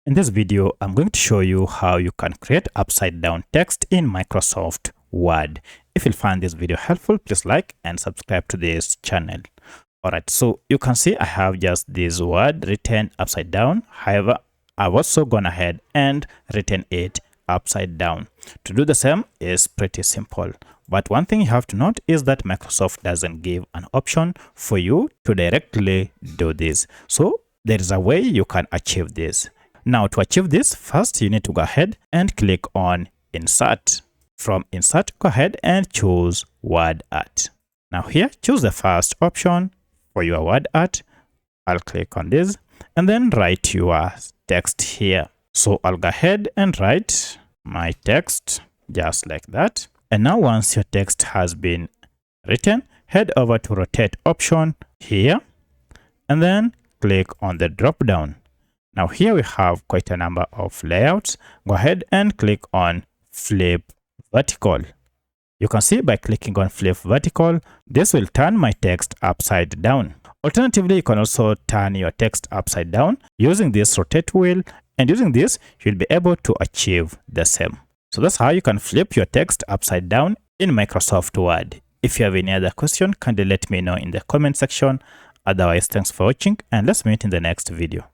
In this video, I'm going to show you how you can create upside down text in Microsoft Word. If you find this video helpful, please like and subscribe to this channel. Alright, so you can see I have just this word written upside down. However, I've also gone ahead and written it upside down. To do the same is pretty simple. But one thing you have to note is that Microsoft doesn't give an option for you to directly do this. So there is a way you can achieve this. Now to achieve this, first you need to go ahead and click on Insert. From Insert, go ahead and choose Word Art. Now here, choose the first option for your word art. I'll click on this and then write your text here. So I'll go ahead and write my text just like that. And now once your text has been written, head over to Rotate option here and then click on the drop down. Now here we have quite a number of layouts. Go ahead and click on Flip Vertical. You can see by clicking on Flip Vertical, this will turn my text upside down. Alternatively, you can also turn your text upside down using this rotate wheel, and using this, you'll be able to achieve the same. So that's how you can flip your text upside down in Microsoft Word. If you have any other question, kindly let me know in the comment section. Otherwise, thanks for watching and let's meet in the next video.